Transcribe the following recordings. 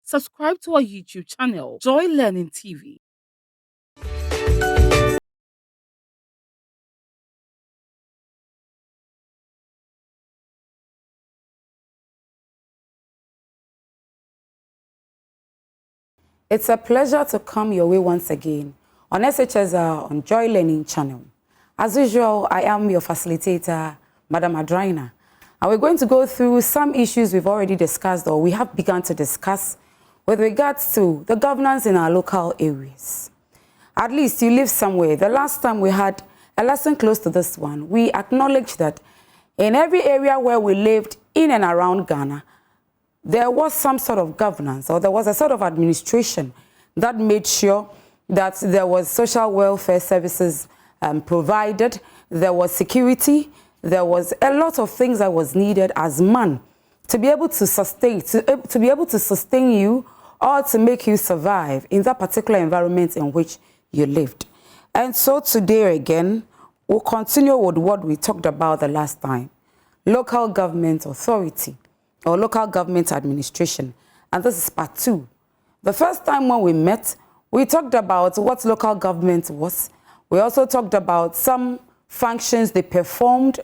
Subscribe to our YouTube channel, Joy Learning TV. It's a pleasure to come your way once again on SHS on Joy Learning channel. As usual, I am your facilitator, Madam Adraina. And we're going to go through some issues we've already discussed or we have begun to discuss with regards to the governance in our local areas. At least you live somewhere. The last time we had a lesson close to this one, we acknowledged that in every area where we lived in and around Ghana, there was some sort of governance or there was a sort of administration that made sure that there was social welfare services provided, there was security, there was a lot of things that was needed as man to be able to sustain, to be able to sustain you or to make you survive in that particular environment in which you lived. And so today again, we'll continue with what we talked about the last time, local government authority or local government administration. And this is part 2. The first time when we met, we talked about what local government was. We also talked about some functions they performed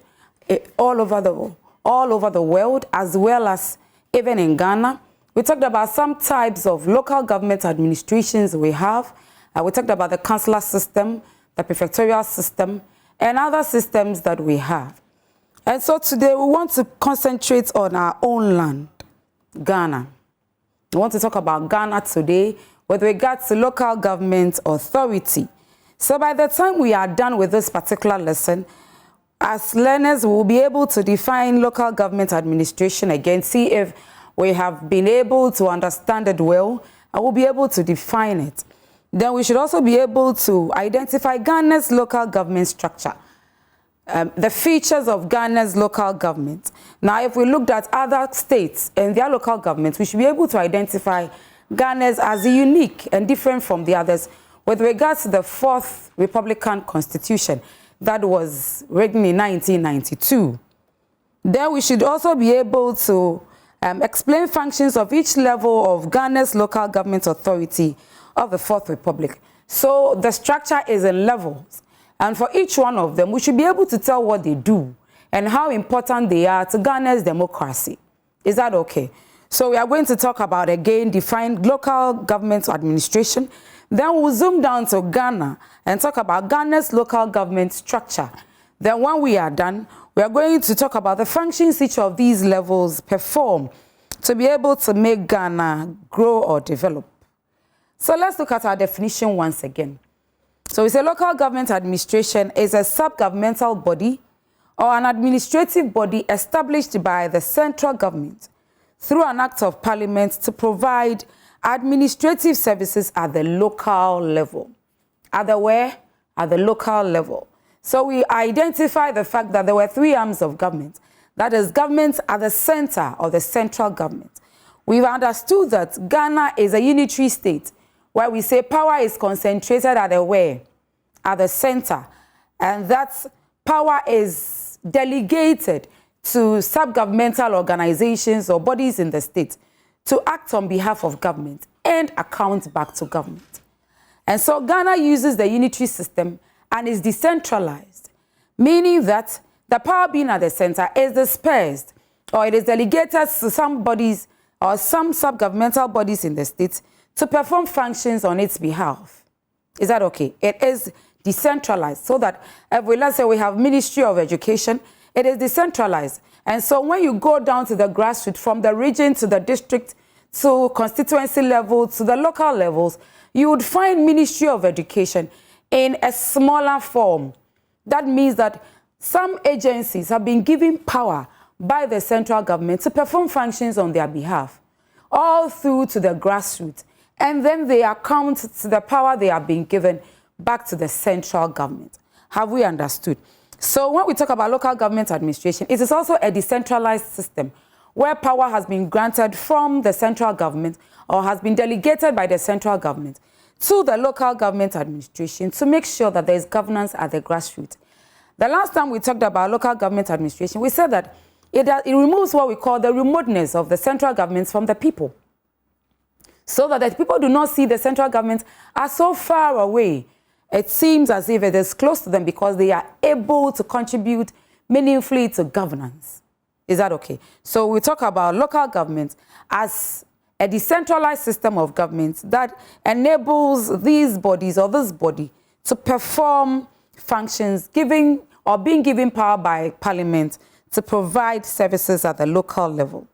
all over the world, as well as even in Ghana. We talked about some types of local government administrations we have. We talked about the consular system, the prefectorial system, and other systems that we have. And so today we want to concentrate on our own land, Ghana. We want to talk about Ghana today with regards to local government authority. So by the time we are done with this particular lesson, as learners, we will be able to define local government administration again, see if we have been able to understand it well, and we'll be able to define it. Then we should also be able to identify Ghana's local government structure. The features of Ghana's local government. Now, if we looked at other states and their local governments, we should be able to identify Ghana's as unique and different from the others with regards to the 4th Republican Constitution that was written in 1992. Then we should also be able to explain functions of each level of Ghana's local government authority of the 4th Republic. So the structure is in levels. And for each one of them, we should be able to tell what they do and how important they are to Ghana's democracy. Is that okay? So we are going to talk about, again, define local government administration. Then we'll zoom down to Ghana and talk about Ghana's local government structure. Then when we are done, we are going to talk about the functions each of these levels perform to be able to make Ghana grow or develop. So let's look at our definition once again. So we say local government administration is a sub-governmental body or an administrative body established by the central government through an act of parliament to provide administrative services at the local level. At the where? At the local level. So we identify the fact that there were 3 arms of government. That is government at the center or the central government. We've understood that Ghana is a unitary state where we say power is concentrated at the where? At the center. And that power is delegated to sub-governmental organizations or bodies in the state to act on behalf of government and account back to government. And so Ghana uses the unitary system and is decentralized, meaning that the power being at the center is dispersed or it is delegated to some bodies or some sub-governmental bodies in the state to perform functions on its behalf. Is that okay? It is decentralized so that if let's say we have Ministry of Education, it is decentralized. And so when you go down to the grassroots, from the region to the district to constituency level to the local levels, you would find Ministry of Education in a smaller form. That means that some agencies have been given power by the central government to perform functions on their behalf, all through to the grassroots. And then they account to the power they are being given back to the central government. Have we understood? So when we talk about local government administration, it is also a decentralized system where power has been granted from the central government or has been delegated by the central government to the local government administration to make sure that there is governance at the grassroots. The last time we talked about local government administration, we said that it removes what we call the remoteness of the central governments from the people. so that the people do not see the central government as so far away. It seems as if it is close to them because they are able to contribute meaningfully to governance. Is that okay? So we talk about local government as a decentralized system of government that enables these bodies or this body to perform functions being given power by Parliament to provide services at the local level.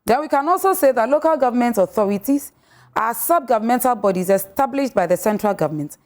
Then we can also say that local government authorities are sub-governmental bodies established by the central government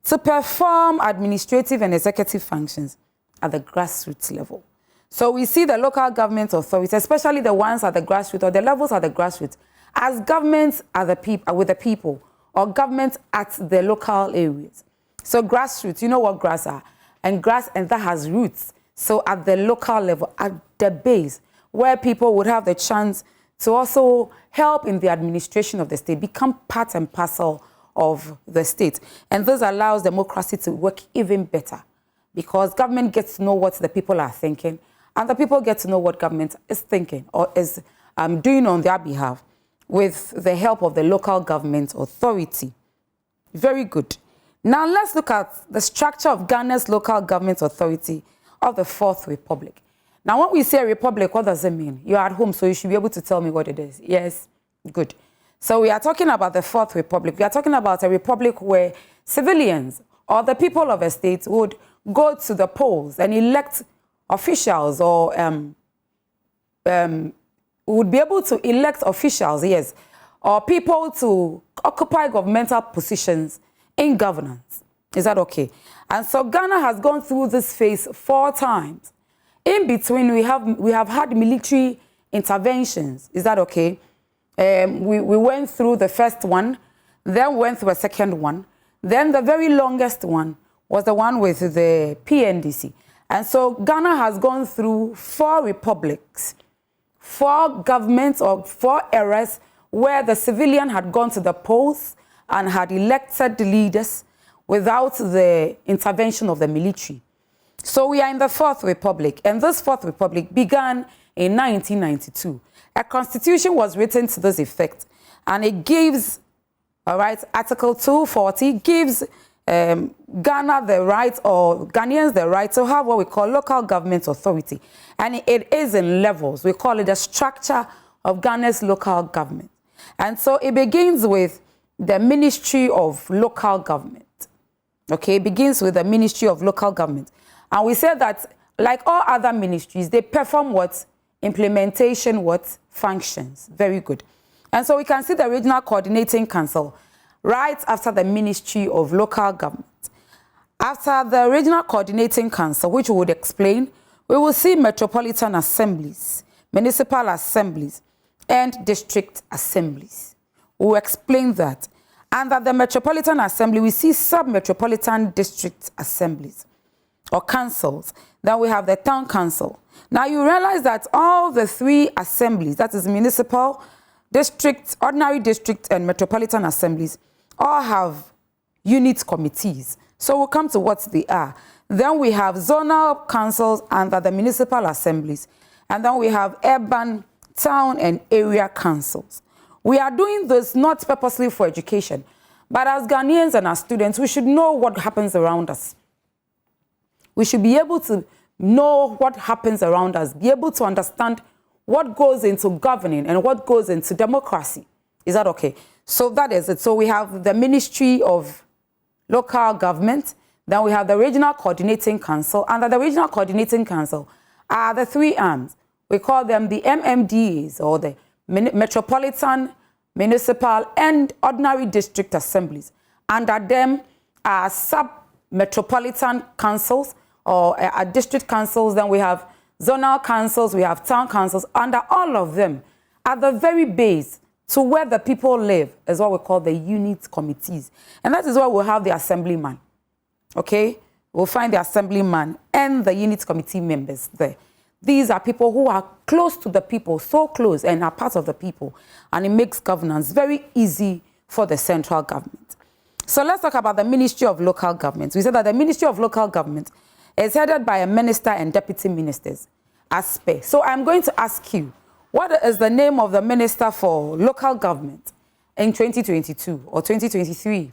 to perform administrative and executive functions at the grassroots level. So we see the local government authorities, especially the ones at the grassroots or the levels at the grassroots, as governments at with the people or governments at the local areas. So grassroots, you know what grass are, and that has roots. So at the local level, at the base, where people would have the chance to also help in the administration of the state, become part and parcel of the state. And this allows democracy to work even better because government gets to know what the people are thinking and the people get to know what government is thinking or is doing on their behalf with the help of the local government authority. Very good. Now let's look at the structure of Ghana's local government authority of the Fourth Republic. Now, when we say republic, what does it mean? You're at home, so you should be able to tell me what it is. Yes? Good. So we are talking about the Fourth Republic. We are talking about a republic where civilians or the people of a state would go to the polls and elect officials or would be able to elect officials, yes, or people to occupy governmental positions in governance. Is that okay? And so Ghana has gone through this phase 4 times. In between, we have had military interventions. Is that okay? We went through the first one, then went through a second one. Then the very longest one was the one with the PNDC. And so Ghana has gone through 4 republics, 4 governments or 4 eras where the civilian had gone to the polls and had elected the leaders without the intervention of the military. So we are in the Fourth Republic, and this Fourth Republic began in 1992. A constitution was written to this effect, and it gives, all right, Article 240 gives Ghana the right, or Ghanaians the right, to have what we call local government authority. And it is in levels. We call it the structure of Ghana's local government. And so it begins with the Ministry of Local Government. Okay, it begins with the Ministry of Local Government. And we say that, like all other ministries, they perform what? Implementation what? Functions. Very good. And so we can see the Regional Coordinating Council right after the Ministry of Local Government. After the Regional Coordinating Council, which we would explain, we will see metropolitan assemblies, municipal assemblies, and district assemblies. We will explain that. And at the Metropolitan Assembly, we see sub-metropolitan district assemblies or councils. Then we have the town council. Now you realize that all the 3 assemblies, that is municipal, district, ordinary district, and metropolitan assemblies, all have unit committees. So we'll come to what they are. Then we have zonal councils under the municipal assemblies. And then we have urban, town, and area councils. We are doing this not purposely for education, but as Ghanaians and as students, we should know what happens around us. We should be able to know what happens around us, be able to understand what goes into governing and what goes into democracy. Is that okay? So that is it. So we have the Ministry of Local Government, then we have the Regional Coordinating Council. Under the Regional Coordinating Council are the 3 arms. We call them the MMDAs, or the Metropolitan, Municipal, and Ordinary District Assemblies. Under them are sub-metropolitan councils, or district councils. Then we have zonal councils, we have town councils. Under all of them, at the very base, to where the people live, is what we call the unit committees. And that is where we'll have the assemblyman. Okay? We'll find the assemblyman and the unit committee members there. These are people who are close to the people, so close, and are part of the people. And it makes governance very easy for the central government. So let's talk about the Ministry of Local Government. We said that the Ministry of Local Government is headed by a minister and deputy ministers as per. So I'm going to ask you, what is the name of the Minister for Local Government in 2022 or 2023.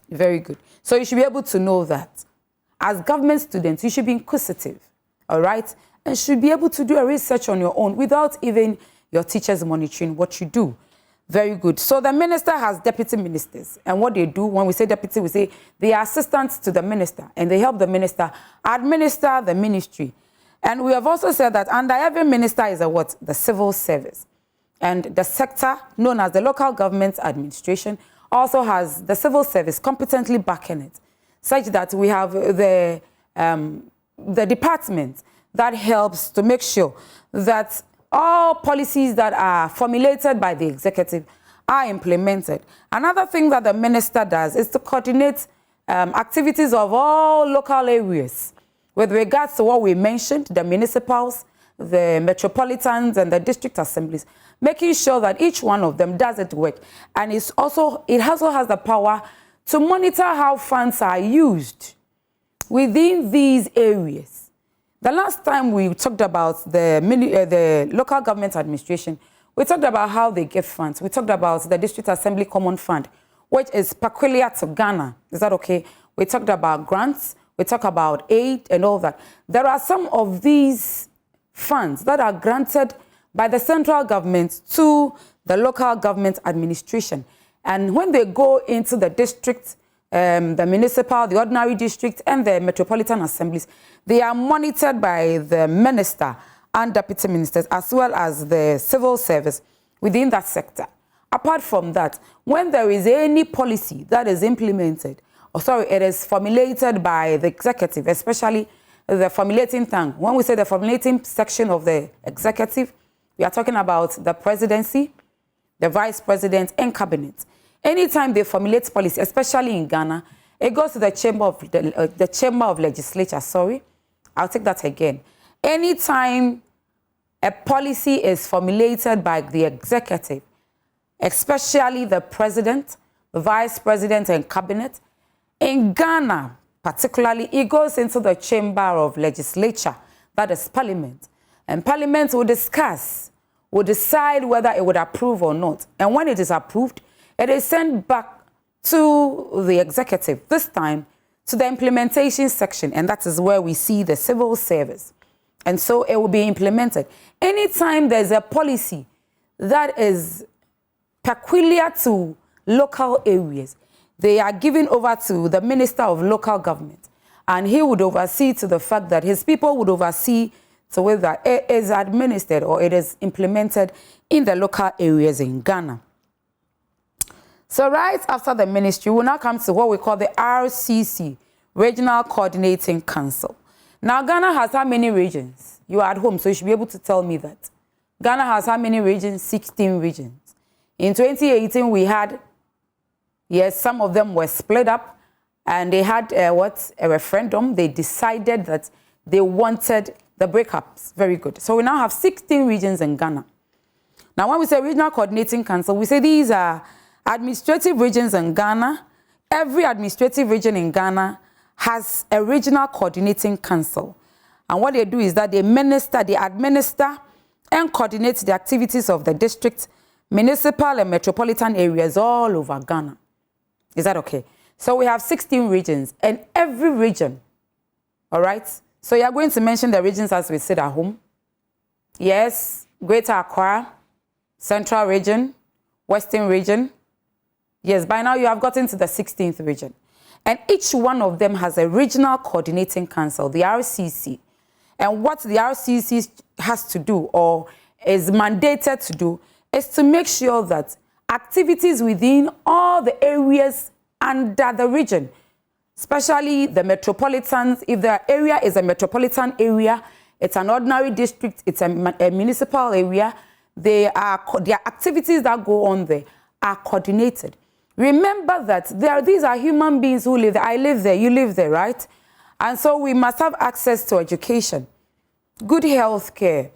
Very good. So you should be able to know that. As government students, you should be inquisitive, all right? And should be able to do a research on your own without even your teachers monitoring what you do. Very good. So the minister has deputy ministers. And what they do, when we say deputy, we say they are assistants to the minister. And they help the minister administer the ministry. And we have also said that under every minister is a what? The civil service. And the sector known as the local government administration also has the civil service competently backing it, such that we have the department that helps to make sure that all policies that are formulated by the executive are implemented. Another thing that the minister does is to coordinate activities of all local areas with regards to what we mentioned, the municipals, the metropolitans, and the district assemblies, making sure that each one of them does its work. And it also has the power to monitor how funds are used within these areas. The last time we talked about the local government administration, we talked about how they get funds. We talked about the District Assembly Common Fund, which is peculiar to Ghana. Is that okay? We talked about grants. We talked about aid and all that. There are some of these funds that are granted by the central government to the local government administration. And when they go into the district, the municipal, the ordinary district, and the metropolitan assemblies, they are monitored by the minister and deputy ministers, as well as the civil service within that sector. Apart from that, when there is any policy that is implemented, it is formulated by the executive, especially the formulating tank. When we say the formulating section of the executive, we are talking about the presidency, the vice president, and cabinet. Anytime they formulate policy, especially in Ghana, it goes to the chamber of legislature. Sorry, I'll take that again. Anytime a policy is formulated by the executive, especially the president, the vice president, and cabinet, in Ghana, particularly, it goes into the chamber of legislature, that is parliament. And parliament will discuss, will decide whether it would approve or not. And when it is approved, it is sent back to the executive, this time to the implementation section, and that is where we see the civil service. And so it will be implemented. Anytime there's a policy that is peculiar to local areas, they are given over to the Minister of Local Government, and he would oversee to the fact that his people would oversee to whether it is administered or it is implemented in the local areas in Ghana. So right after the ministry, we'll now come to what we call the RCC, Regional Coordinating Council. Now, Ghana has how many regions? You are at home, so you should be able to tell me that. Ghana has how many regions? 16 regions. In 2018, we had, yes, some of them were split up, and they had a referendum. They decided that they wanted the breakups. Very good. So we now have 16 regions in Ghana. Now, when we say Regional Coordinating Council, we say these are administrative regions in Ghana. Every administrative region in Ghana has a regional coordinating council. And what they do is that they administer and coordinate the activities of the district, municipal and metropolitan areas all over Ghana. Is that okay? So we have 16 regions, and every region, all right? So you're going to mention the regions as we sit at home. Yes, Greater Accra, Central Region, Western Region. Yes, by now you have gotten to the 16th region. And each one of them has a regional coordinating council, the RCC. And what the RCC has to do, or is mandated to do, is to make sure that activities within all the areas under the region, especially the metropolitans, if the area is a metropolitan area, it's an ordinary district, it's a municipal area, their activities that go on there are coordinated. Remember that these are human beings who live there. I live there, you live there, right? And so we must have access to education, good health care.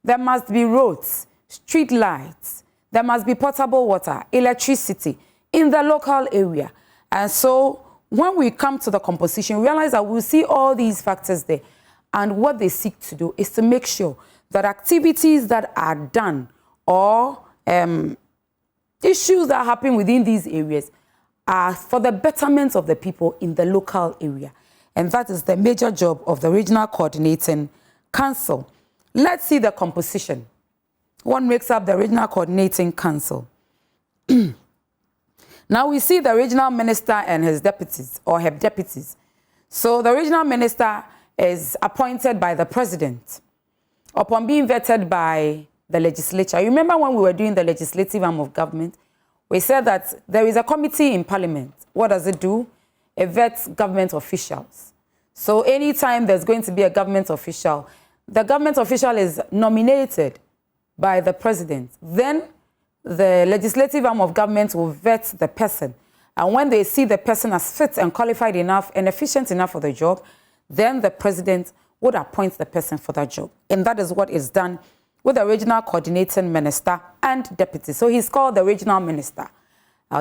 There must be roads, street lights. There must be potable water, electricity in the local area. And so when we come to the composition, we realize that we'll see all these factors there. And what they seek to do is to make sure that activities that are done or issues that happen within these areas are for the betterment of the people in the local area. And that is the major job of the Regional Coordinating Council. Let's see the composition. What makes up the Regional Coordinating Council? Now we see the regional minister and his deputies, or her deputies. So the regional minister is appointed by the president upon being vetted by the legislature. You remember when we were doing the legislative arm of government, we said that there is a committee in parliament. What does it do? It vets government officials. So anytime there's going to be a government official, the government official is nominated by the president. Then the legislative arm of government will vet the person. And when they see the person as fit and qualified enough and efficient enough for the job, then the president would appoint the person for that job. And that is what is done with the regional coordinating minister and deputy. So he's called the regional minister,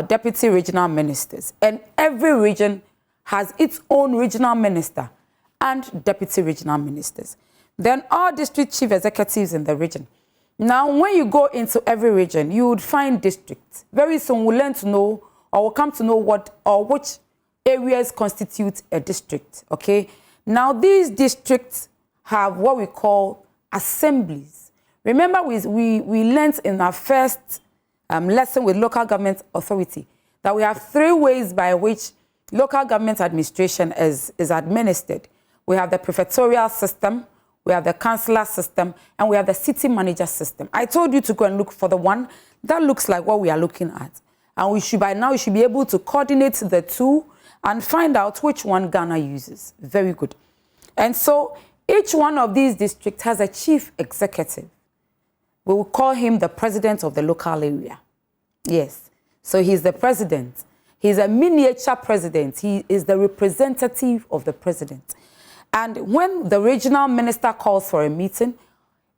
deputy regional ministers. And every region has its own regional minister and deputy regional ministers. Then all district chief executives in the region. Now, when you go into every region, you would find districts. Very soon we'll learn to know, or we'll come to know what or which areas constitute a district, okay? Now, these districts have what we call assemblies. Remember, we learned in our first lesson with local government authority that we have 3 ways by which local government administration is administered. We have the prefectorial system, we have the councillor system, and we have the city manager system. I told you to go and look for the one that looks like what we are looking at. And we should, by now, you should be able to coordinate the two and find out which one Ghana uses. Very good. And so each one of these districts has a chief executive. We will call him the president of the local area. Yes. So he's the president. He's a miniature president. He is the representative of the president. And when the regional minister calls for a meeting,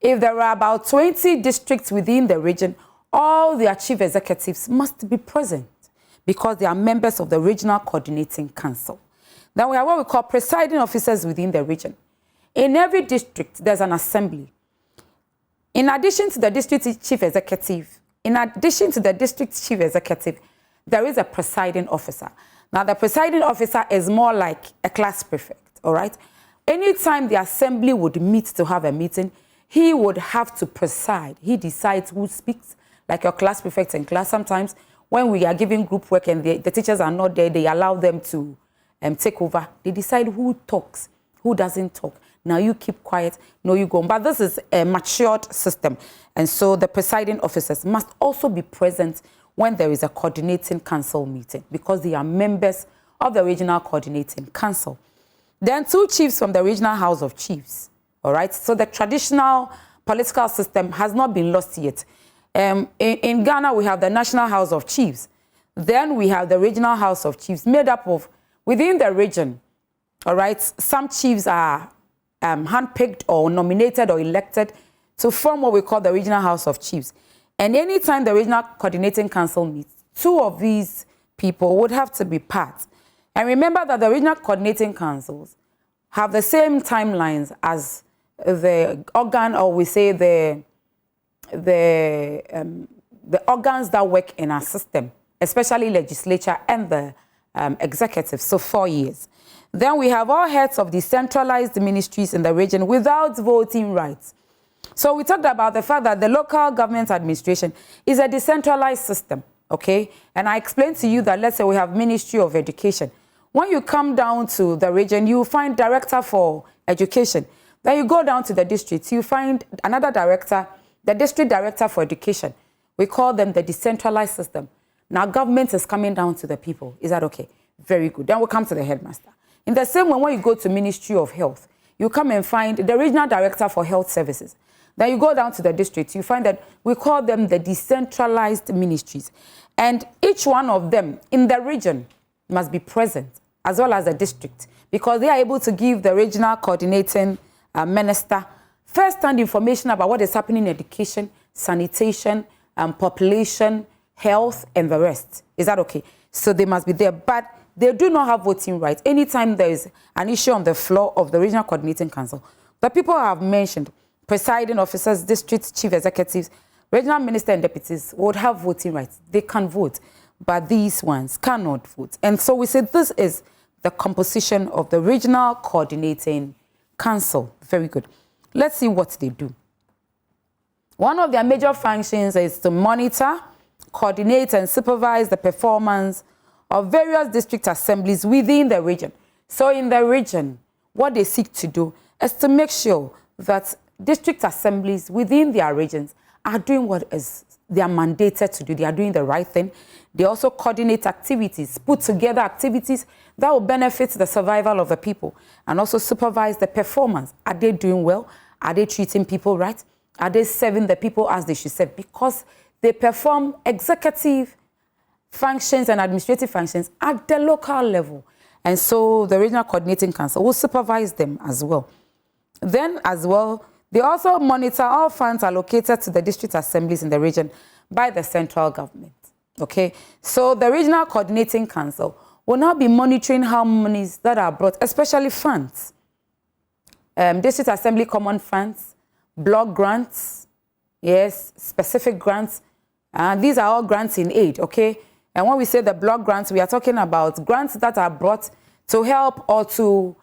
if there are about 20 districts within the region, all their chief executives must be present because they are members of the Regional Coordinating Council. Then we have what we call presiding officers within the region. In every district, there's an assembly. In addition to the district chief executive, there is a presiding officer. Now, the presiding officer is more like a class prefect, all right? Anytime the assembly would meet to have a meeting, he would have to preside. He decides who speaks, like your class prefect in class. Sometimes when we are giving group work and the teachers are not there, they allow them to take over. They decide who talks, who doesn't talk. Now you keep quiet, no, you go. But this is a matured system. And so the presiding officers must also be present when there is a coordinating council meeting because they are members of the Regional Coordinating Council. Then 2 chiefs from the Regional House of Chiefs, all right? So the traditional political system has not been lost yet. In Ghana, we have the National House of Chiefs. Then we have the Regional House of Chiefs made up of, within the region, all right, some chiefs are handpicked or nominated or elected to form what we call the Regional House of Chiefs. And anytime the Regional Coordinating Council meets, 2 of these people would have to be part. And remember that the Regional Coordinating Councils have the same timelines as the organ, or we say the organs that work in our system, especially legislature and the executive, so 4 years. Then we have all heads of decentralized ministries in the region without voting rights. So we talked about the fact that the local government administration is a decentralized system, okay? And I explained to you that, let's say we have Ministry of Education. When you come down to the region, you find Director for Education. Then you go down to the district, you find another director, the District Director for Education. We call them the decentralized system. Now government is coming down to the people. Is that okay? Very good. Then we'll come to the headmaster. In the same way, when you go to Ministry of Health, you come and find the Regional Director for Health Services. Then you go down to the district, you find that we call them the decentralized ministries. And each one of them in the region must be present, as well as the district, because they are able to give the regional coordinating minister first-hand information about what is happening in education, sanitation, population, health, and the rest. Is that okay? So they must be there, but they do not have voting rights. Anytime there is an issue on the floor of the Regional Coordinating Council, the people I have mentioned, presiding officers, district chief executives, Regional minister and deputies would have voting rights. They can vote, but these ones cannot vote. And so we say this is the composition of the Regional Coordinating Council. Very good. Let's see what they do. One of their major functions is to monitor, coordinate, and supervise the performance of various district assemblies within the region. So in the region, what they seek to do is to make sure that district assemblies within their regions are doing what is they are mandated to do. They are doing the right thing. They also coordinate activities, put together activities that will benefit the survival of the people, and also supervise the performance. Are they doing well? Are they treating people right? Are they serving the people as they should serve? Because they perform executive functions and administrative functions at the local level. And so the Regional Coordinating Council will supervise them as well. Then as well, they also monitor all funds allocated to the district assemblies in the region by the central government. Okay, so the Regional Coordinating Council will now be monitoring how monies that are brought, especially funds, district assembly common funds, block grants, yes, specific grants. These are all grants in aid, okay? And when we say the block grants, we are talking about grants that are brought to help or to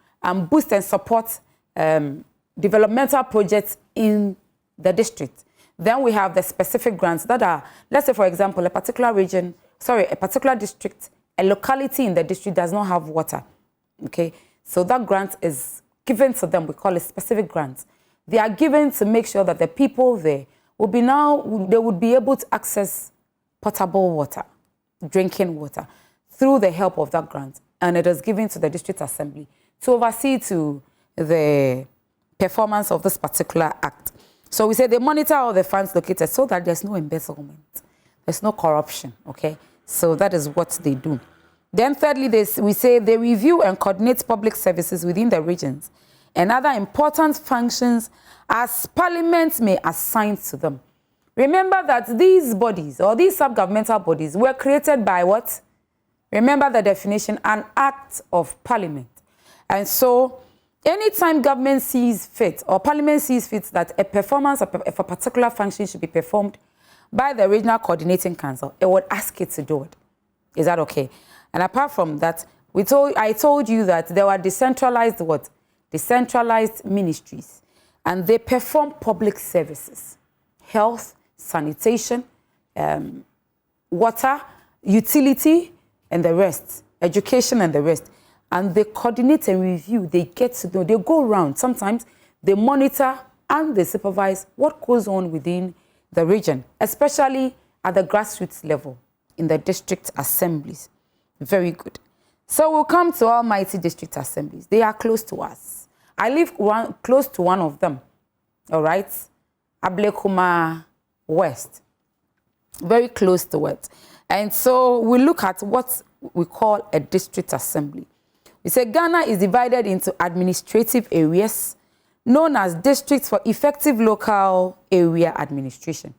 boost and support developmental projects in the district. Then we have the specific grants that are, let's say, for example, a particular district, a locality in the district does not have water, okay? So that grant is given to them. We call it specific grants. They are given to make sure that the people there they would be able to access potable water, drinking water, through the help of that grant. And it is given to the district assembly to oversee to the performance of this particular act. So we say they monitor all the funds located so that there's no embezzlement, there's no corruption, okay? So that is what they do. Then thirdly, we say they review and coordinate public services within the regions and other important functions as Parliament may assign to them. Remember that these bodies or these sub-governmental bodies were created by what? Remember the definition, an act of Parliament. And so anytime government sees fit or Parliament sees fit that a performance of a particular function should be performed by the Regional Coordinating Council, it would ask it to do it. Is that okay? And apart from that, I told you that there were decentralized what? Decentralized ministries. And they perform public services, health, sanitation, water, utility, and the rest, education and the rest. And they coordinate and review. They get to know, they go around. Sometimes they monitor and they supervise what goes on within the region, especially at the grassroots level in the district assemblies. Very good. So we'll come to almighty district assemblies. They are close to us. I live close to one of them, all right? Ablekuma West, very close to it. And so we look at what we call a district assembly. We say Ghana is divided into administrative areas known as districts for effective local area administration.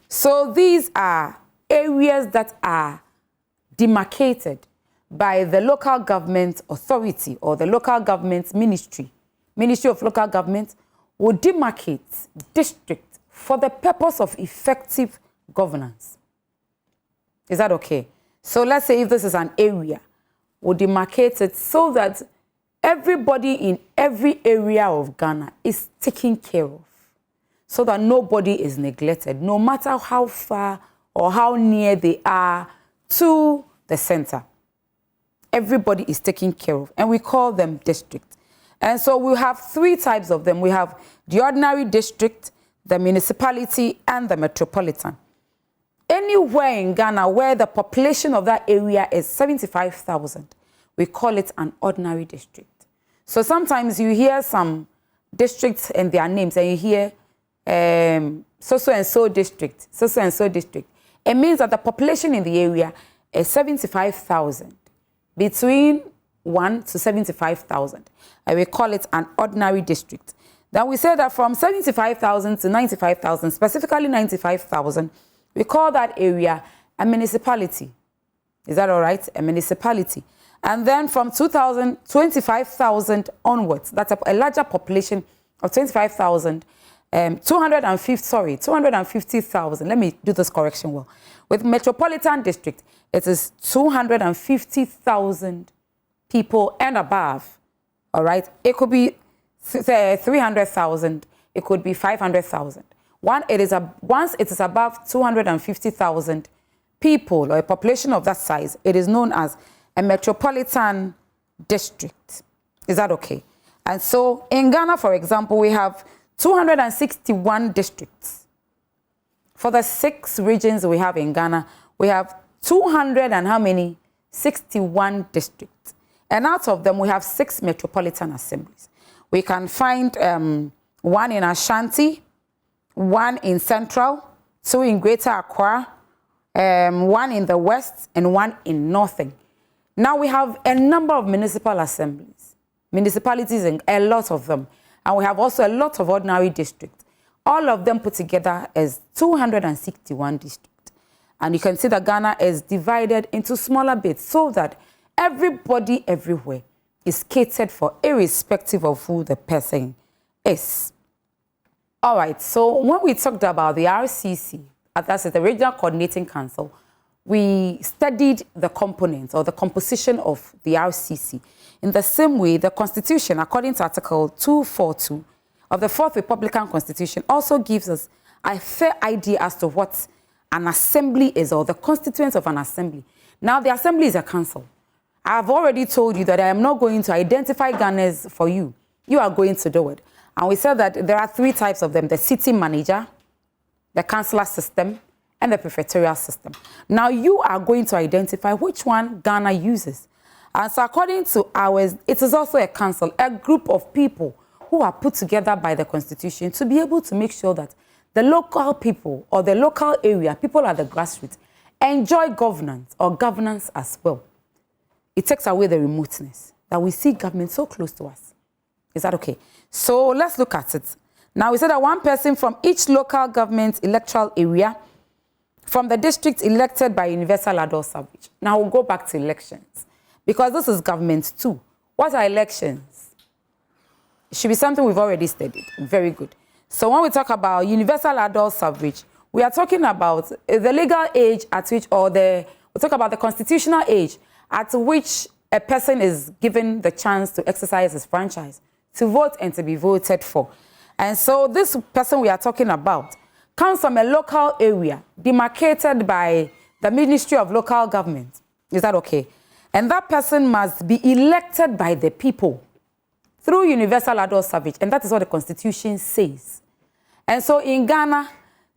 So these are areas that are demarcated by the local government authority or the local government Ministry of Local Government will demarcate district for the purpose of effective governance. Is that okay? So let's say if this is an area, we'll demarcate it so that everybody in every area of Ghana is taken care of, so that nobody is neglected, no matter how far or how near they are to the center. Everybody is taken care of, and we call them districts. And so we have three types of them. We have the ordinary district, the municipality, and the metropolitan. Anywhere in Ghana where the population of that area is 75,000, we call it an ordinary district. So sometimes you hear some districts and their names, and you hear so-and-so district, so-and-so district. It means that the population in the area is 75,000, between 1 to 75,000. And we call it an ordinary district. Then we say that from 75,000 to 95,000, specifically 95,000, we call that area a municipality. Is that all right? A municipality. And then from 25,000 onwards, that's a larger population of 25,000, 250,000. Let me do this correction well. With metropolitan district, it is 250,000 people and above. All right. It could be 300,000. It could be 500,000. Once it is above 250,000 people or a population of that size, it is known as a metropolitan district. Is that okay? And so in Ghana, for example, we have 261 districts. For the 6 regions we have in Ghana, we have 200 and how many? 61 districts. And out of them, we have 6 metropolitan assemblies. We can find one in Ashanti, one in Central, 2 in Greater Accra, one in the West, and one in Northern. Now we have a number of municipal assemblies, municipalities, and a lot of them. And we have also a lot of ordinary districts. All of them put together as 261 districts. And you can see that Ghana is divided into smaller bits so that everybody everywhere is catered for, irrespective of who the person is. All right, so when we talked about the RCC, that's the Regional Coordinating Council, we studied the components or the composition of the RCC. In the same way, the Constitution, according to Article 242 of the 4th Republican Constitution, also gives us a fair idea as to what an assembly is, or the constituents of an assembly. Now, the assembly is a council. I've already told you that I am not going to identify Ghanaians for you. You are going to do it. And we said that there are 3 types of them: the city manager, the councillor system, and the prefectorial system. Now, you are going to identify which one Ghana uses. And so according to ours, it is also a council, a group of people who are put together by the Constitution to be able to make sure that the local people or the local area, people at the grassroots, enjoy governance or governance as well. It takes away the remoteness that we see government so close to us. Is that okay? So let's look at it. Now, we said that one person from each local government electoral area from the district elected by universal adult suffrage. Now, we'll go back to elections because this is government too. What are elections? It should be something we've already studied. Very good. So when we talk about universal adult suffrage, we are talking about the legal age at which, we'll talk about the constitutional age at which a person is given the chance to exercise his franchise, to vote and to be voted for. And so this person we are talking about comes from a local area demarcated by the Ministry of Local Government. Is that okay? And that person must be elected by the people through universal adult suffrage. And that is what the Constitution says. And so in Ghana,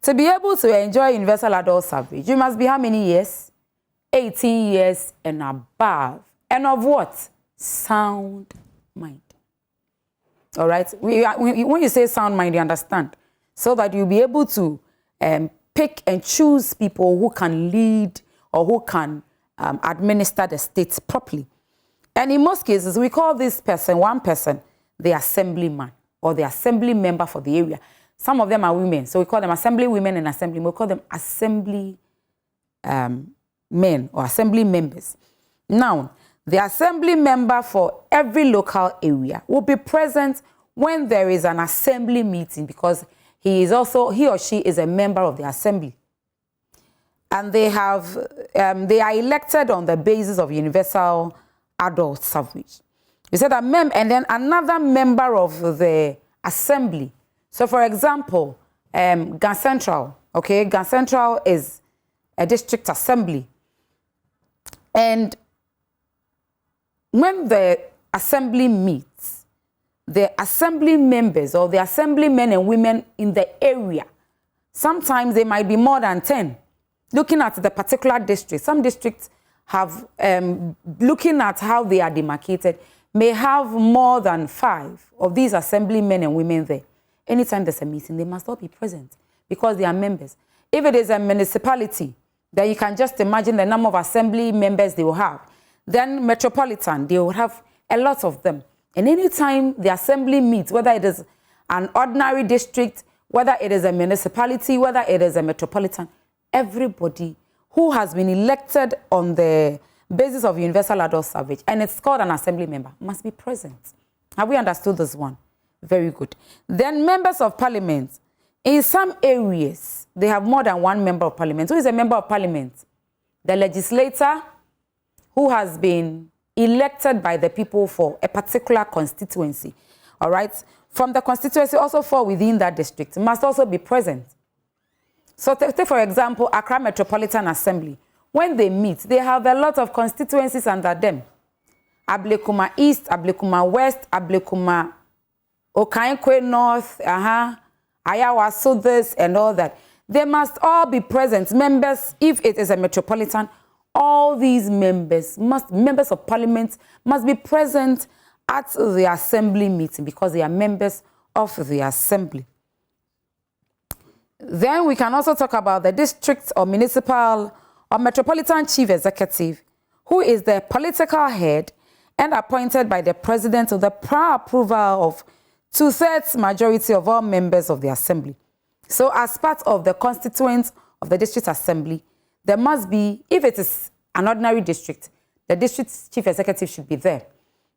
to be able to enjoy universal adult suffrage, you must be how many years? 18 years and above. And of what? Sound mind. All right? When you say sound mind, you understand. So that you'll be able to pick and choose people who can lead or who can administer the state properly. And in most cases, we call this person, one person, the assemblyman or the assembly member for the area. Some of them are women, so we call them assembly women and assembly. We call them assembly men or assembly members. Now, the assembly member for every local area will be present when there is an assembly meeting because he or she is a member of the assembly. And they are elected on the basis of universal adult suffrage. We said that and then another member of the assembly. So for example, Gan Central, okay, Gan Central is a district assembly. And when the assembly meets, the assembly members or the assembly men and women in the area, sometimes they might be more than 10. Looking at the particular district, some districts have, looking at how they are demarcated, may have more than 5 of these assembly men and women there. Anytime there's a meeting, they must all be present because they are members. If it is a municipality, then you can just imagine the number of assembly members they will have. Then metropolitan, they will have a lot of them. And anytime the assembly meets, whether it is an ordinary district, whether it is a municipality, whether it is a metropolitan, everybody who has been elected on the basis of universal adult suffrage, and it's called an assembly member, must be present. Have we understood this one? Very good. Then members of parliament In some areas, they have more than one member of parliament. Who is a member of parliament? The legislator who has been elected by the people for a particular constituency. All right? From the constituency also fall within that district must also be present. So take for example, Accra Metropolitan Assembly. When they meet, they have a lot of constituencies under them. Ablekuma East, Ablekuma West, Ablekuma Okankwe North, Ayawa Southers, and all that. They must all be present. Members, if it is a metropolitan, all these members of parliament must be present at the assembly meeting because they are members of the assembly. Then we can also talk about the district or municipal or metropolitan chief executive, who is the political head and appointed by the president with the prior approval of 2/3 majority of all members of the assembly. So as part of the constituents of the district assembly, there must be, if it is an ordinary district, the district chief executive should be there.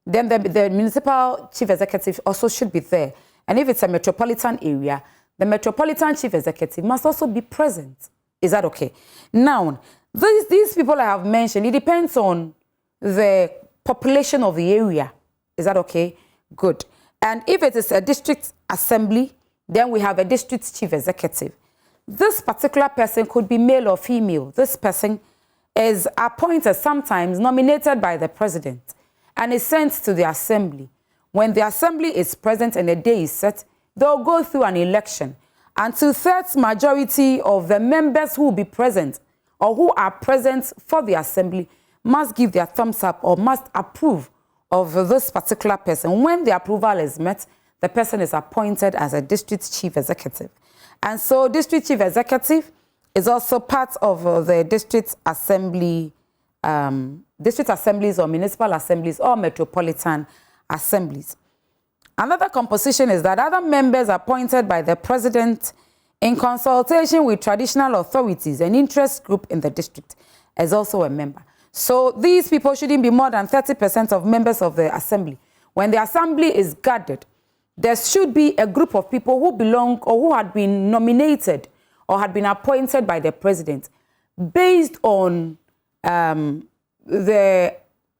Then the municipal chief executive also should be there. And if it's a metropolitan area, the metropolitan chief executive must also be present. Is that okay? Now, these people I have mentioned, it depends on the population of the area. Is that okay? Good. And if it is a district assembly, then we have a district chief executive. This particular person could be male or female. This person is appointed, sometimes nominated by the president, and is sent to the assembly. When the assembly is present and a day is set, they'll go through an election. And 2/3 majority of the members who will be present or who are present for the assembly must give their thumbs up or must approve of this particular person. When the approval is met, the person is appointed as a district chief executive. And so district chief executive is also part of the district assembly, district assemblies or municipal assemblies or metropolitan assemblies. Another composition is that other members appointed by the president in consultation with traditional authorities and interest group in the district is also a member. So these people shouldn't be more than 30% of members of the assembly. When the assembly is gathered, there should be a group of people who belong or who had been nominated or had been appointed by the president based on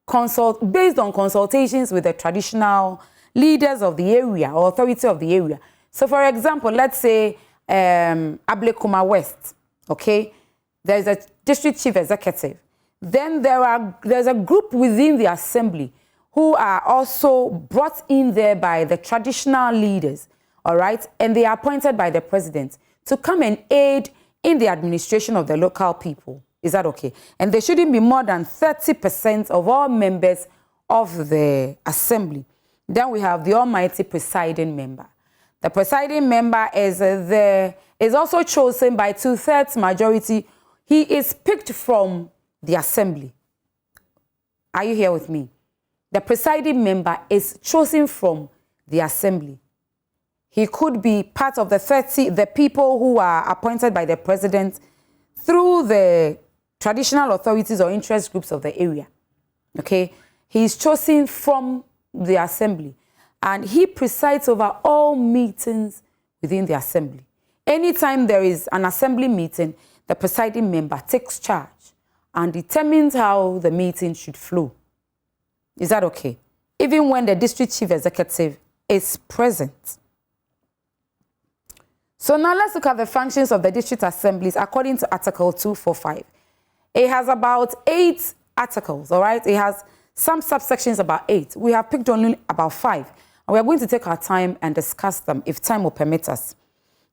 consultations with the traditional leaders of the area or authority of the area. So for example, let's say Ablekuma West, okay? There's a district chief executive. Then there's a group within the assembly who are also brought in there by the traditional leaders, all right? And they are appointed by the president to come and aid in the administration of the local people. Is that okay? And there shouldn't be more than 30% of all members of the assembly. Then we have the almighty presiding member. The presiding member is also chosen by 2/3 majority. He is picked from the assembly. Are you here with me? The presiding member is chosen from the assembly. He could be part of the people who are appointed by the president through the traditional authorities or interest groups of the area. Okay? He is chosen from the assembly, and he presides over all meetings within the assembly. Anytime there is an assembly meeting, the presiding member takes charge and determines how the meeting should flow. Is that okay? Even when the district chief executive is present. So now let's look at the functions of the district assemblies according to Article 245. It has about 8 articles, all right? It has some subsections about 8. We have picked only about 5. And we are going to take our time and discuss them if time will permit us.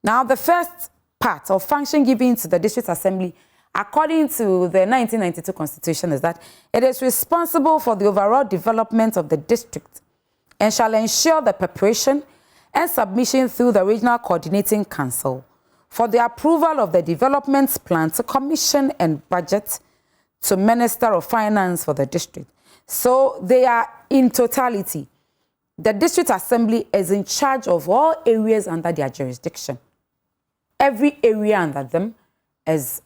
Now, the first part of function given to the district assembly, according to the 1992 Constitution, is that it is responsible for the overall development of the district and shall ensure the preparation and submission through the Regional Coordinating Council for the approval of the development plan to commission and budget to Minister of Finance for the district. So they are in totality. The district assembly is in charge of all areas under their jurisdiction. Every area under them is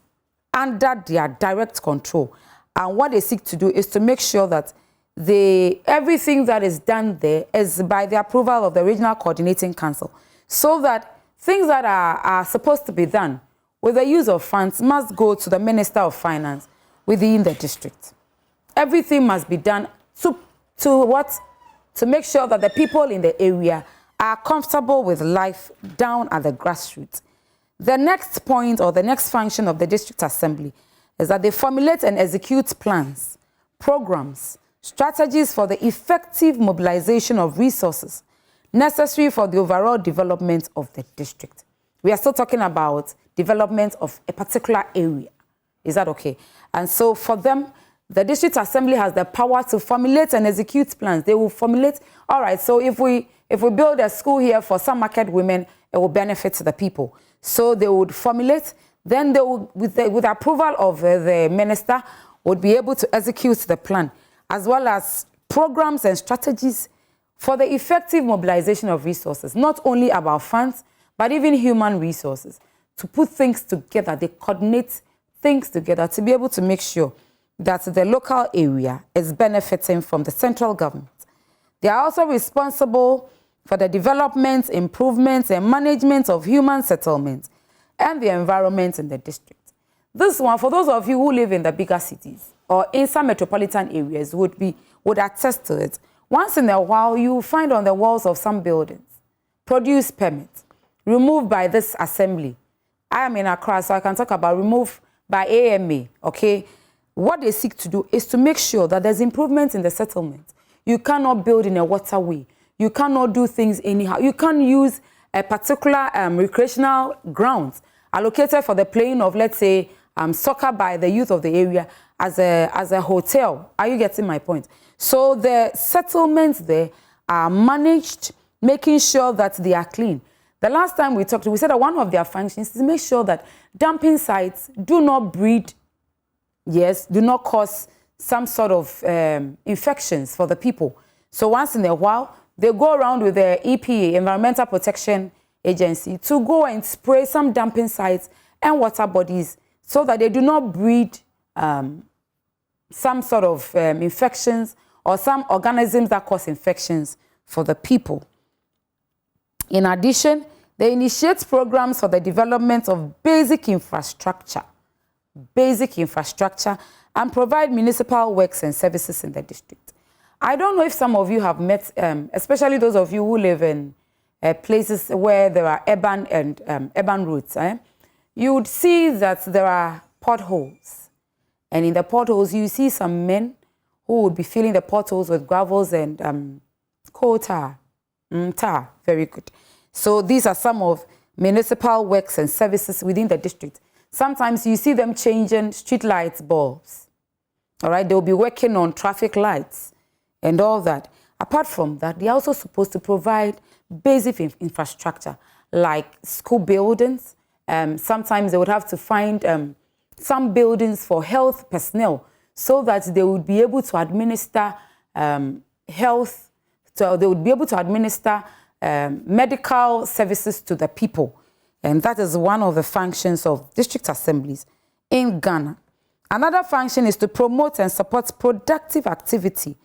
under their direct control. And what they seek to do is to make sure that everything that is done there is by the approval of the Regional Coordinating Council, so that things that are supposed to be done with the use of funds must go to the Minister of Finance within the district. Everything must be done to make sure that the people in the area are comfortable with life down at the grassroots. The next point or the next function of the district assembly is that they formulate and execute plans, programs, strategies for the effective mobilization of resources necessary for the overall development of the district. We are still talking about development of a particular area. Is that okay? And so for them, the district assembly has the power to formulate and execute plans. They will formulate, all right, so if we build a school here for some market women, it will benefit the people. So they would formulate, then they will, with approval of the minister, would be able to execute the plan, as well as programs and strategies for the effective mobilization of resources, not only about funds, but even human resources, to put things together. They coordinate things together to be able to make sure that the local area is benefiting from the central government. They are also responsible for the development, improvements, and management of human settlements and the environment in the district. This one, for those of you who live in the bigger cities or in some metropolitan areas, would attest to it. Once in a while, you find on the walls of some buildings, produce permits, removed by this assembly. I am in Accra, so I can talk about removed by AMA, okay? What they seek to do is to make sure that there's improvement in the settlement. You cannot build in a waterway. You cannot do things anyhow. You can't use a particular recreational grounds allocated for the playing of, let's say, soccer by the youth of the area as a hotel. Are you getting my point? So the settlements there are managed, making sure that they are clean. The last time we talked, we said that one of their functions is to make sure that dumping sites do not breed, do not cause some sort of infections for the people. So once in a while, they go around with the EPA, Environmental Protection Agency, to go and spray some dumping sites and water bodies so that they do not breed some sort of infections or some organisms that cause infections for the people. In addition, they initiate programs for the development of basic infrastructure, and provide municipal works and services in the district. I don't know if some of you have met, especially those of you who live in places where there are urban and urban roads. You would see that there are potholes. And in the potholes, you see some men who would be filling the potholes with gravels and coal tar. Tar, very good. So these are some of municipal works and services within the district. Sometimes you see them changing street lights bulbs. All right, they'll be working on traffic lights and all that. Apart from that, they're also supposed to provide basic infrastructure like school buildings. Sometimes they would have to find some buildings for health personnel so that they would be able to administer medical services to the people. And that is one of the functions of district assemblies in Ghana. Another function is to promote and support productive activity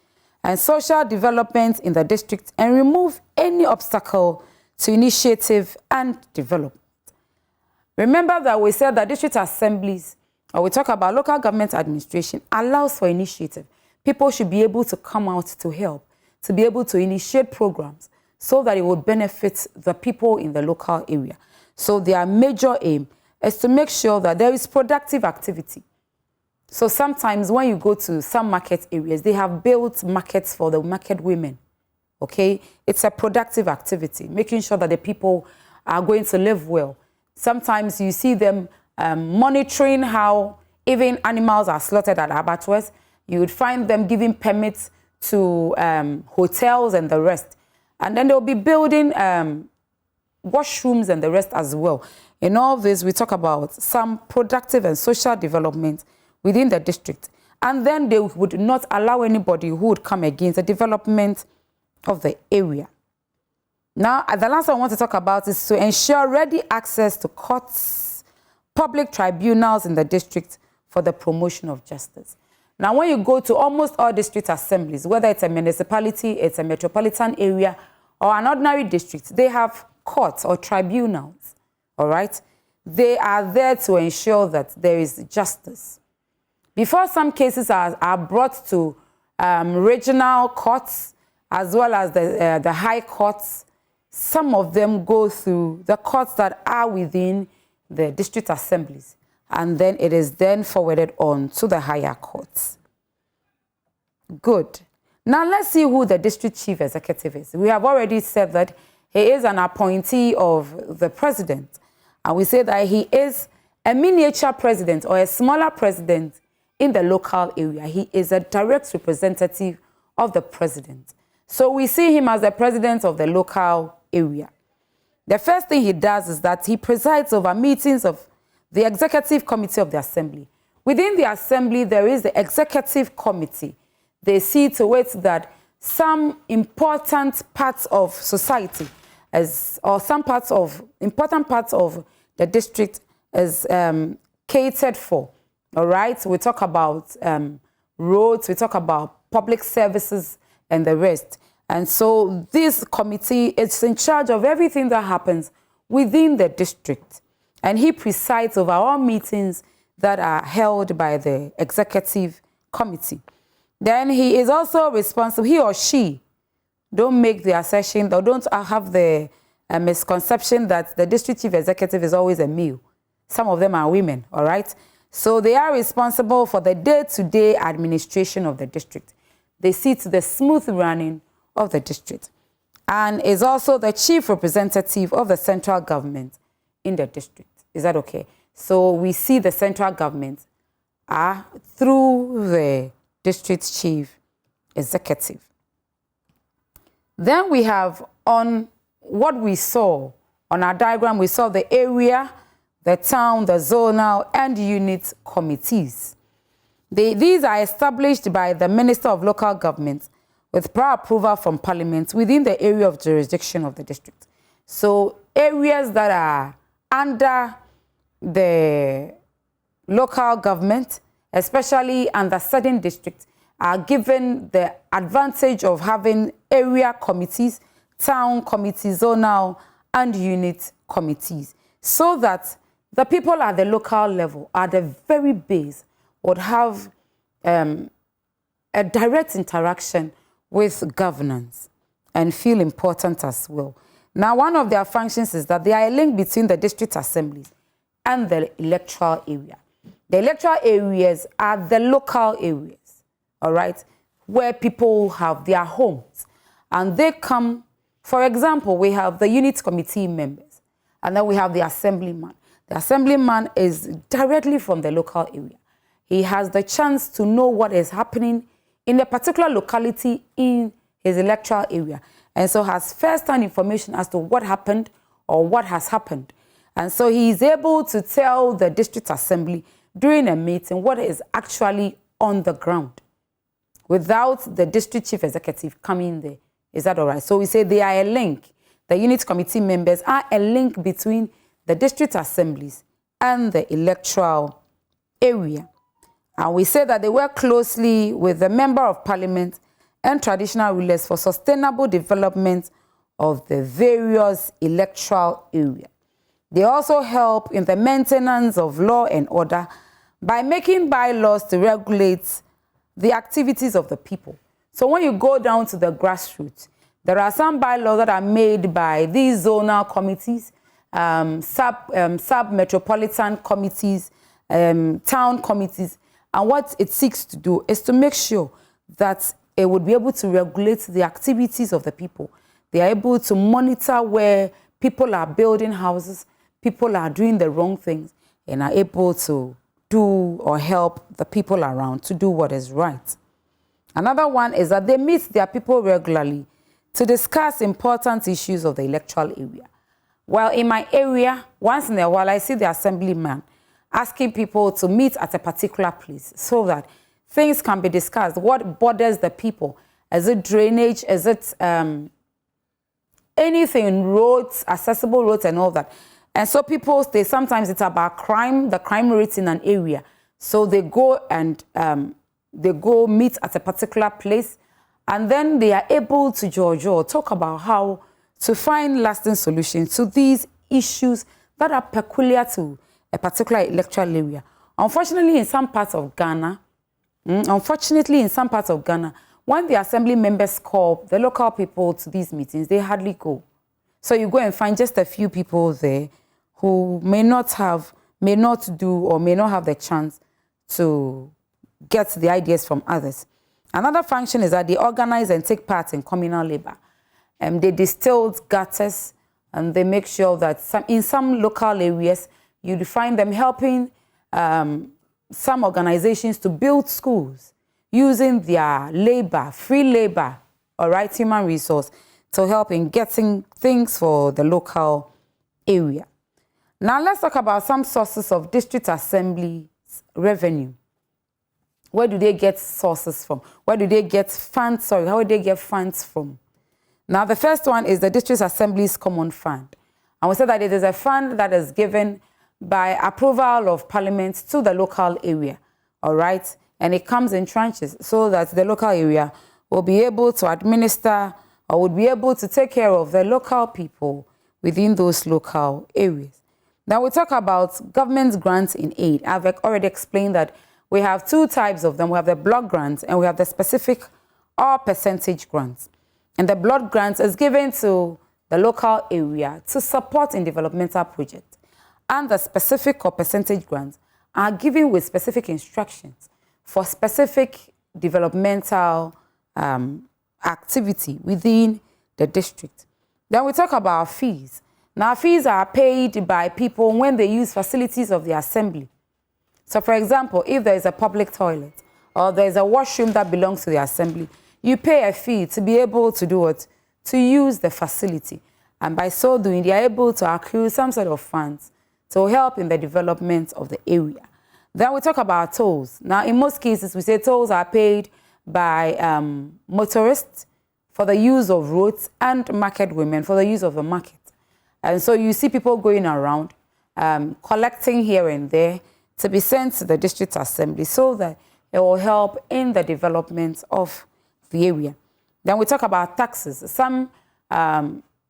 and social development in the district and remove any obstacle to initiative and development. Remember that we said that district assemblies, or we talk about local government administration, allows for initiative. People should be able to come out to help, to be able to initiate programs so that it would benefit the people in the local area. So their major aim is to make sure that there is productive activity. So sometimes when you go to some market areas, they have built markets for the market women, okay? It's a productive activity, making sure that the people are going to live well. Sometimes you see them monitoring how even animals are slaughtered at abattoirs. You would find them giving permits to hotels and the rest. And then they'll be building washrooms and the rest as well. In all this, we talk about some productive and social development within the district. And then they would not allow anybody who would come against the development of the area. Now, the last one I want to talk about is to ensure ready access to courts, public tribunals in the district for the promotion of justice. Now, when you go to almost all district assemblies, whether it's a municipality, it's a metropolitan area, or an ordinary district, they have courts or tribunals, all right? They are there to ensure that there is justice. Before some cases are brought to regional courts as well as the high courts, some of them go through the courts that are within the district assemblies, and then it is then forwarded on to the higher courts. Good. Now let's see who the district chief executive is. We have already said that he is an appointee of the president, and we say that he is a miniature president or a smaller president in the local area. He is a direct representative of the president. So we see him as the president of the local area. The first thing he does is that he presides over meetings of the executive committee of the assembly. Within the assembly, there is the executive committee. They see to it that some important parts of society or some important parts of the district is catered for. All right, we talk about roads, we talk about public services and the rest. And so this committee is in charge of everything that happens within the district. And he presides over all meetings that are held by the executive committee. Then he is also responsible, he or she, don't make the assertion or don't have the misconception that the district chief executive is always a male. Some of them are women, all right? So they are responsible for the day-to-day administration of the district. They see to the smooth running of the district, and is also the chief representative of the central government in the district. Is that okay? So we see the central government through the district chief executive. Then we have on what we saw on our diagram, we saw the area, the town, the zonal, and unit committees. These are established by the Minister of Local Government with prior approval from Parliament within the area of jurisdiction of the district. So areas that are under the local government, especially under certain districts, are given the advantage of having area committees, town committees, zonal, and unit committees, so that the people at the local level, at the very base, would have a direct interaction with governance and feel important as well. Now, one of their functions is that they are a link between the district assemblies and the electoral area. The electoral areas are the local areas, all right, where people have their homes. And they come, for example, we have the unit committee members, and then we have the assemblyman. The assemblyman is directly from the local area. He has the chance to know what is happening in a particular locality in his electoral area, and so has first-hand information as to what happened or what has happened. And so he is able to tell the district assembly during a meeting what is actually on the ground without the district chief executive coming there. Is that all right? So we say they are a link. The unit committee members are a link between the district assemblies and the electoral area. And we say that they work closely with the Member of Parliament and traditional rulers for sustainable development of the various electoral areas. They also help in the maintenance of law and order by making bylaws to regulate the activities of the people. So when you go down to the grassroots, there are some bylaws that are made by these zonal committees, sub-metropolitan committees, town committees, and what it seeks to do is to make sure that it would be able to regulate the activities of the people. They are able to monitor where people are building houses, people are doing the wrong things, and are able to do or help the people around to do what is right. Another one is that they meet their people regularly to discuss important issues of the electoral area. Well, in my area, once in a while, I see the assemblyman asking people to meet at a particular place so that things can be discussed. What bothers the people? Is it drainage? Is it anything, roads, accessible roads and all that? And so people say sometimes it's about crime, the crime rates in an area. So they go and meet at a particular place, and then they are able to talk about how to find lasting solutions to these issues that are peculiar to a particular electoral area. Unfortunately, in some parts of Ghana, when the assembly members call the local people to these meetings, they hardly go. So you go and find just a few people there who may not have the chance to get the ideas from others. Another function is that they organize and take part in communal labor. They distill gutters, and they make sure that in some local areas, you find them helping some organizations to build schools using their labor, free labor, all right, human resource, to help in getting things for the local area. Now let's talk about some sources of district assembly revenue. Where do they get sources from? Where do they get funds? Sorry, how do they get funds from? Now the first one is the District Assembly's Common Fund. And we said that it is a fund that is given by approval of Parliament to the local area, all right? And it comes in tranches so that the local area will be able to administer or would be able to take care of the local people within those local areas. Now we talk about government grants in aid. I've already explained that we have two types of them. We have the block grants and we have the specific or percentage grants. And the block grants is given to the local area to support in developmental projects. And the specific or percentage grants are given with specific instructions for specific developmental activity within the district. Then we talk about fees. Now, fees are paid by people when they use facilities of the assembly. So, for example, if there is a public toilet or there is a washroom that belongs to the assembly, you pay a fee to be able to do it, to use the facility. And by so doing, they are able to accrue some sort of funds to help in the development of the area. Then we talk about tolls. Now, in most cases, we say tolls are paid by motorists for the use of roads and market women for the use of the market. And so you see people going around, collecting here and there to be sent to the district assembly so that it will help in the development of the area. Then we talk about taxes. Some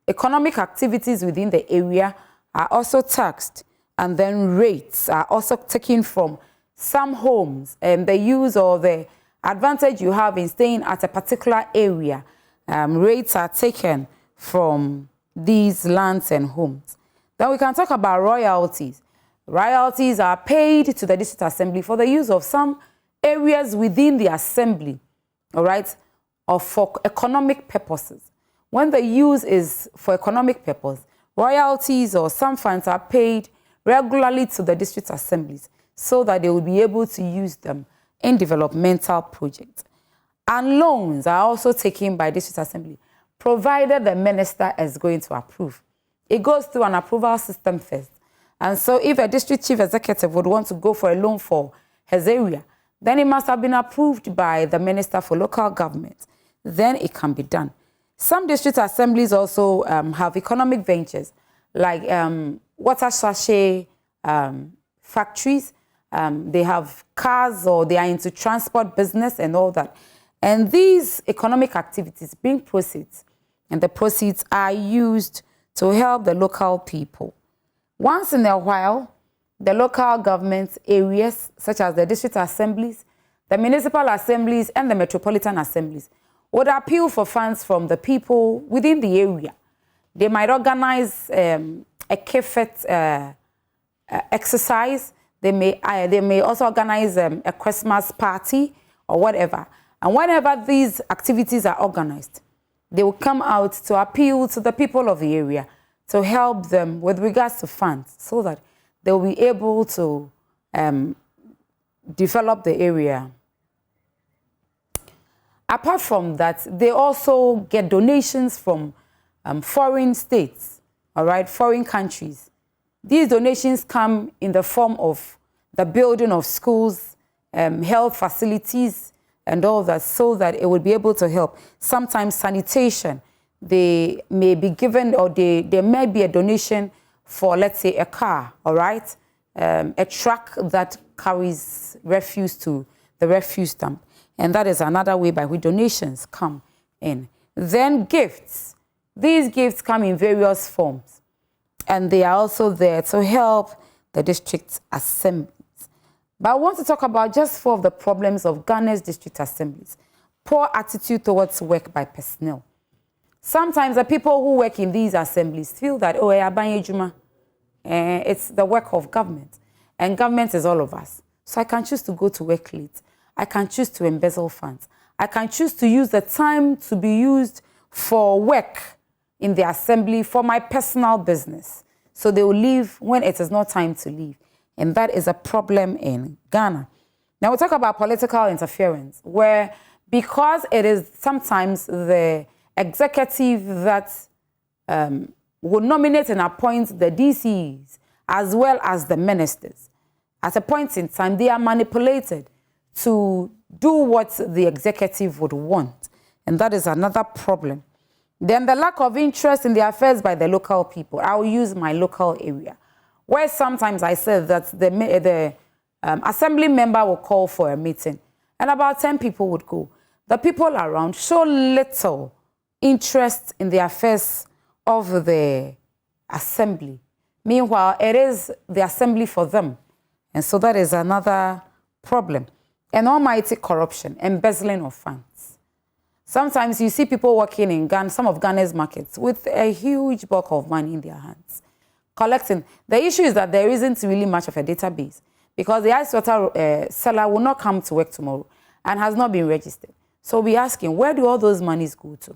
economic activities within the area are also taxed, and then rates are also taken from some homes, and the use or the advantage you have in staying at a particular area. Rates are taken from these lands and homes. Then we can talk about royalties. Royalties are paid to the district assembly for the use of some areas within the assembly, all right, or for economic purposes. When the use is for economic purpose, royalties or some funds are paid regularly to the district assemblies so that they will be able to use them in developmental projects. And loans are also taken by district assembly, provided the minister is going to approve. It goes through an approval system first. And so if a district chief executive would want to go for a loan for his area, then it must have been approved by the Minister for Local Government. Then it can be done. Some district assemblies also have economic ventures, like water sachet factories. They have cars, or they are into transport business and all that. And these economic activities bring proceeds, and the proceeds are used to help the local people. Once in a while, the local government areas, such as the district assemblies, the municipal assemblies, and the metropolitan assemblies, would appeal for funds from the people within the area. They might organize a kefet exercise. They may also organize a Christmas party or whatever. And whenever these activities are organized, they will come out to appeal to the people of the area to help them with regards to funds so that they will be able to develop the area. Apart from that, they also get donations from foreign states, all right, foreign countries. These donations come in the form of the building of schools, health facilities, and all that, so that it will be able to help. Sometimes sanitation, they may be given, or there may be a donation for, let's say, a car, all right, a truck that carries refuse to the refuse dump. And that is another way by which donations come in. Then gifts. These gifts come in various forms, and they are also there to help the district assemblies. But I want to talk about just 4 of the problems of Ghana's district assemblies. Poor attitude towards work by personnel. Sometimes the people who work in these assemblies feel that, oh, it's the work of government, and government is all of us. So I can choose to go to work late. I can choose to embezzle funds. I can choose to use the time to be used for work in the assembly for my personal business. So they will leave when it is not time to leave. And that is a problem in Ghana. Now we'll talk about political interference, where because it is sometimes the executive that will nominate and appoint the DCs as well as the ministers. At a point in time, they are manipulated to do what the executive would want. And that is another problem. Then the lack of interest in the affairs by the local people. I will use my local area, where sometimes I said that the assembly member will call for a meeting, and about 10 people would go. The people around show little interest in the affairs of the assembly. Meanwhile, it is the assembly for them. And so that is another problem. And almighty corruption, embezzling of funds. Sometimes you see people working in Ghana, some of Ghana's markets, with a huge bulk of money in their hands, collecting. The issue is that there isn't really much of a database, because the ice water seller will not come to work tomorrow and has not been registered. So we're asking, where do all those monies go to?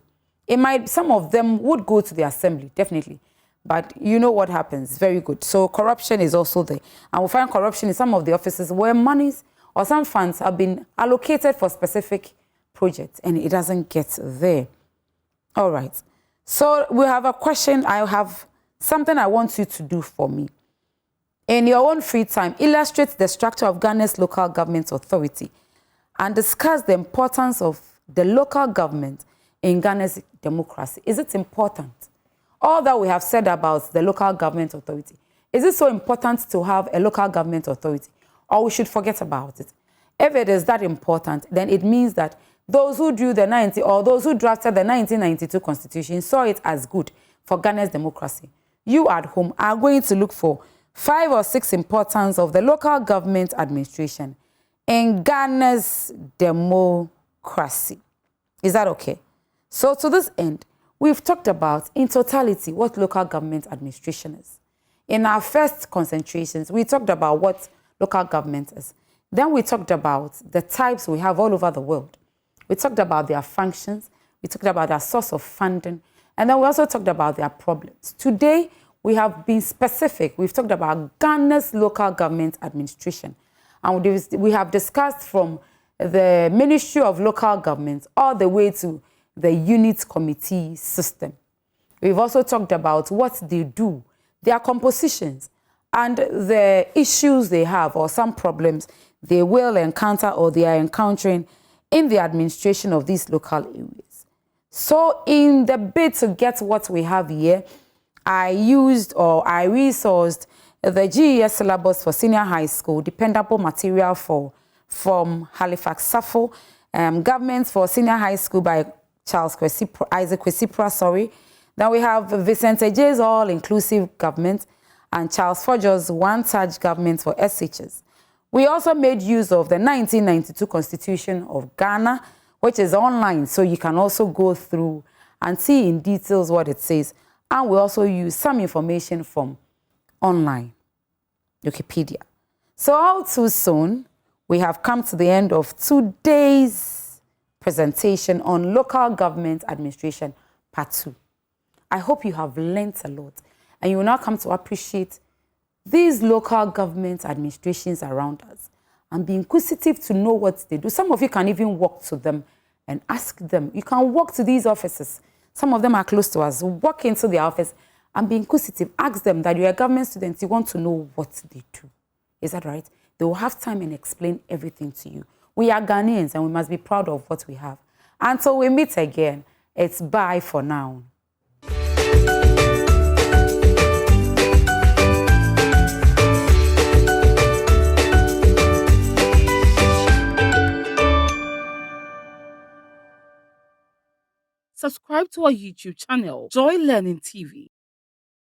Some of them would go to the assembly, definitely. But you know what happens, very good. So corruption is also there. And we'll find corruption in some of the offices where monies or some funds have been allocated for specific projects and it doesn't get there. All right. So we have a question. I have something I want you to do for me. In your own free time, illustrate the structure of Ghana's local government authority and discuss the importance of the local government in Ghana's democracy. Is it important? All that we have said about the local government authority, is it so important to have a local government authority, or we should forget about it? If it is that important, then it means that those who drew those who drafted the 1992 Constitution saw it as good for Ghana's democracy. You at home are going to look for 5 or 6 importance of the local government administration in Ghana's democracy. Is that okay? So to this end, we've talked about, in totality, what local government administration is. In our first concentrations, we talked about what local government is. Then we talked about the types we have all over the world. We talked about their functions. We talked about their source of funding. And then we also talked about their problems. Today, we have been specific. We've talked about Ghana's local government administration. And we have discussed from the Ministry of Local Government all the way to the unit committee system. We've also talked about what they do, their compositions, and the issues they have or some problems they will encounter or they are encountering in the administration of these local areas. So in the bid to get what we have here, I resourced the GES syllabus for senior high school, dependable material from Halifax, Safo, Government for Senior High School by Isaac Kwesipra. Then we have Vincent Eje's All-Inclusive Government and Charles Forger's One-Touch Government for SHS. We also made use of the 1992 Constitution of Ghana, which is online, so you can also go through and see in details what it says. And we also use some information from online, Wikipedia. So all too soon, we have come to the end of today's presentation on local government administration, part 2. I hope you have learned a lot and you will now come to appreciate these local government administrations around us and be inquisitive to know what they do. Some of you can even walk to them and ask them. You can walk to these offices. Some of them are close to us. Walk into the office and be inquisitive. Ask them that you're a government student. You want to know what they do. Is that right? They will have time and explain everything to you. We are Ghanaians and we must be proud of what we have. Until we meet again, it's bye for now. subscribe to our YouTube channel, Joy Learning TV.